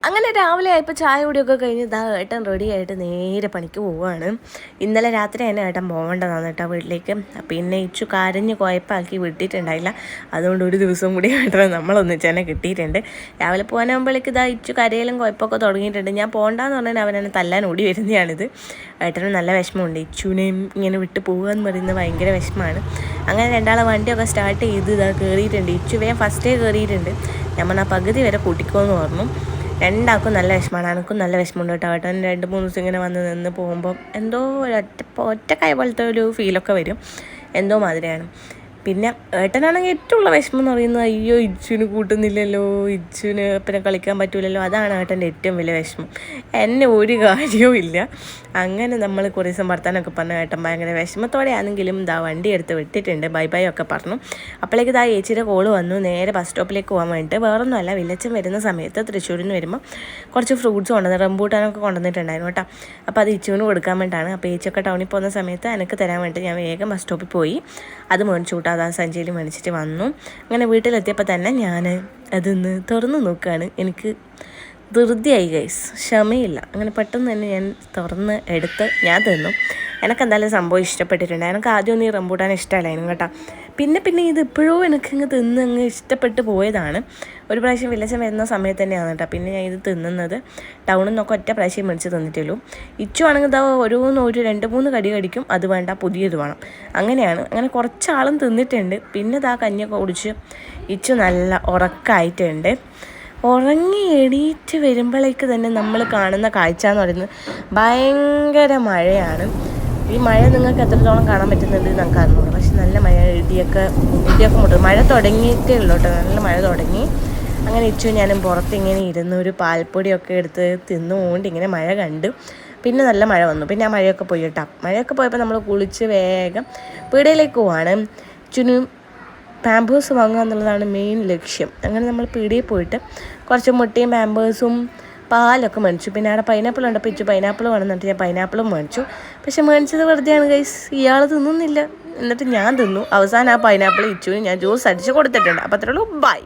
അങ്ങനെ രാവിലെ ആയപ്പോൾ ചായ കുടിയൊക്കെ കഴിഞ്ഞ് ഇതാ ഏട്ടൻ റെഡി ആയിട്ട് നേരെ പണിക്ക് പോവുകയാണ്. ഇന്നലെ രാത്രി തന്നെ ഏട്ടൻ പോകേണ്ടതാണ് കേട്ടോ വീട്ടിലേക്ക്. പിന്നെ ഇച്ചു കരഞ്ഞ് കുഴപ്പമാക്കി വിട്ടിട്ടുണ്ടായില്ല. അതുകൊണ്ട് ഒരു ദിവസം കൂടി ഏട്ടൻ നമ്മളൊന്നിച്ച് കിട്ടിയിട്ടുണ്ട്. രാവിലെ പോകാനാകുമ്പോഴേക്ക് ഇതാ ഇച്ചു കരയിലും കുഴപ്പമൊക്കെ തുടങ്ങിയിട്ടുണ്ട്. ഞാൻ പോകണ്ടെന്ന് പറഞ്ഞാൽ അവനെന്നെ തല്ലാൻ ഓടി വരുന്നതാണിത്. ഏട്ടന് നല്ല വിഷമമുണ്ട്. ഇച്ചുവിനെയും ഇങ്ങനെ വിട്ട് പോകുക എന്ന് പറയുന്നത് ഭയങ്കര വിഷമമാണ്. അങ്ങനെ രണ്ടാളെ വണ്ടിയൊക്കെ സ്റ്റാർട്ട് ചെയ്ത് ഇതാ കയറിയിട്ടുണ്ട്. ഇച്ചു വേഗം ഫസ്റ്റേ കയറിയിട്ടുണ്ട്. നമ്മൾ ആ പകുതി വരെ കൂട്ടിക്കോന്ന് പറഞ്ഞു. രണ്ടാൾക്കും നല്ല വിഷമമാണ്. എനിക്കും നല്ല വിഷമമുണ്ട് കേട്ടോ. ഏട്ടൻ 2-3 ദിവസം ഇങ്ങനെ വന്ന് നിന്ന് പോകുമ്പോൾ എന്തോ ഒറ്റക്കായ പോലത്തെ ഒരു ഫീലൊക്കെ വരും. എന്തോ മാതിരിയാണ്. പിന്നെ ഏട്ടനാണെങ്കിൽ ഏറ്റവും ഉള്ള വിഷമം എന്ന് പറയുന്നത് അയ്യോ ഇച്ചുവിന് കൂട്ടുന്നില്ലല്ലോ, ഇച്ചുവിന് പിന്നെ കളിക്കാൻ പറ്റൂലല്ലോ. അതാണ് ഏട്ടൻ്റെ ഏറ്റവും വലിയ വിഷമം. എന്നെ ഒരു കാര്യവും ഇല്ല. അങ്ങനെ നമ്മൾ കുറേ ദിവസം വർത്താനൊക്കെ പറഞ്ഞു. ഏട്ടൻ ഭയങ്കര വിഷമത്തോടെ ആണെങ്കിലും ഇതാ വണ്ടി എടുത്ത് വിട്ടിട്ടുണ്ട്. ബൈ ബൈ ഒക്കെ പറഞ്ഞു. അപ്പോഴേക്ക് ഇതാ ഏച്ചിയുടെ കോള് വന്നു. നേരെ ബസ് സ്റ്റോപ്പിലേക്ക് പോകാൻ വേണ്ടിയിട്ട്. വേറൊന്നുമല്ല, വില്ലച്ചൻ വരുന്ന സമയത്ത് തൃശ്ശൂരിൽ നിന്ന് വരുമ്പോൾ കുറച്ച് ഫ്രൂട്ട്സ് റംബൂട്ടാനൊക്കെ കൊണ്ടുവന്നിട്ടുണ്ടായിരുന്നു കേട്ടോ. അപ്പോൾ അത് ഇച്ചുവിന് കൊടുക്കാൻ വേണ്ടിയിട്ടാണ്. അപ്പോൾ ഏച്ചിയൊക്കെ ടൗണിൽ പോകുന്ന സമയത്ത് എനിക്ക് തരാൻ വേണ്ടി ഞാൻ വേഗം ബസ് സ്റ്റോപ്പിൽ പോയി അത് മേടിച്ചു കൂട്ടാ. അതാ സഞ്ചിയിൽ മേടിച്ചിട്ട് വന്നു. അങ്ങനെ വീട്ടിലെത്തിയപ്പോൾ തന്നെ ഞാൻ അതൊന്ന് തുറന്ന് നോക്കുകയാണ്. എനിക്ക് ധൃതിയായി ഗൈസ്, ക്ഷമയില്ല. അങ്ങനെ പെട്ടെന്ന് തന്നെ ഞാൻ തുറന്ന് എടുത്ത് ഞാൻ തിന്നു. എനിക്കെന്തായാലും സംഭവം ഇഷ്ടപ്പെട്ടിട്ടുണ്ട്. എനിക്ക് ആദ്യമൊന്നും ഈ റംബൂട്ടാൻ ഇഷ്ടമല്ലായിരുന്നു കേട്ടോ. പിന്നെ ഇത് ഇപ്പോഴും എനിക്കങ്ങ് തിന്നങ്ങ് ഇഷ്ടപ്പെട്ട് പോയതാണ്. ഒരു പ്രാവശ്യം വില്ലച്ചൻ വരുന്ന സമയത്ത് തന്നെയാണ് കേട്ടോ പിന്നെ ഞാൻ ഇത് തിന്നുന്നത്. ടൗണിൽ നിന്നൊക്കെ ഒറ്റ പ്രാവശ്യം മേടിച്ച് തിന്നിട്ടുള്ളൂ. ഇച്ചു ആണെങ്കിൽ ഇതാ ഒരു 2-3 കടി കടിക്കും. അത് വേണ്ട, പുതിയത് വേണം. അങ്ങനെയാണ്. അങ്ങനെ കുറച്ചാളും തിന്നിട്ടുണ്ട്. പിന്നെ ഇതാ കഞ്ഞിയൊക്കെ കുടിച്ച് ഇച്ചു നല്ല ഉറക്കമായിട്ടുണ്ട്. ഉറങ്ങി എണീറ്റ് വരുമ്പോഴേക്ക് തന്നെ നമ്മൾ കാണുന്ന കാഴ്ച എന്ന് പറയുന്നത് ഭയങ്കര മഴയാണ്. ഈ മഴ നിങ്ങൾക്ക് എത്രത്തോളം കാണാൻ പറ്റുന്നുണ്ട് നമുക്ക് അറിഞ്ഞൂടാ. പക്ഷെ നല്ല മഴ, ഇടിയൊക്കെ മുട്ടും. മഴ തുടങ്ങിയിട്ടേ ഉള്ളൂ കേട്ടോ. നല്ല മഴ തുടങ്ങി. അങ്ങനെ ഇച്ചു ഞാനും പുറത്തിങ്ങനെ ഇരുന്ന് ഒരു പാൽപ്പൊടിയൊക്കെ എടുത്ത് തിന്നുകൊണ്ട് ഇങ്ങനെ മഴ കണ്ടു. പിന്നെ നല്ല മഴ വന്നു. പിന്നെ ആ മഴയൊക്കെ പോയി കേട്ടോ. മഴയൊക്കെ പോയപ്പോൾ നമ്മൾ കുളിച്ച് വേഗം പീടികയിലേക്ക് പോവാണ്. ഇച്ചുവിന് പാമ്പേഴ്സ് വാങ്ങുക എന്നുള്ളതാണ് മെയിൻ ലക്ഷ്യം. അങ്ങനെ നമ്മൾ പീടികയിൽ പോയിട്ട് കുറച്ച് മുട്ടയും പാമ്പേഴ്സും പാലൊക്കെ മേടിച്ചു. പിന്നെ അവിടെ പൈനാപ്പിൾ ഉണ്ട്. അപ്പോൾ ഇച്ചു പൈനാപ്പിൾ വേണമെന്നിട്ട് ഞാൻ പൈനാപ്പിളും മേടിച്ചു. പക്ഷെ മേടിച്ചത് വെറുതെയാണ് ഗൈസ്. ഇയാൾ തിന്നുന്നില്ല. എന്നിട്ട് ഞാൻ തിന്നു. അവസാനം ആ പൈനാപ്പിൾ ഇച്ചുവിന് ഞാൻ ജ്യൂസ് അടിച്ച് കൊടുത്തിട്ടുണ്ട്. അപ്പോൾ അത്രയുള്ളൂ. ബൈ.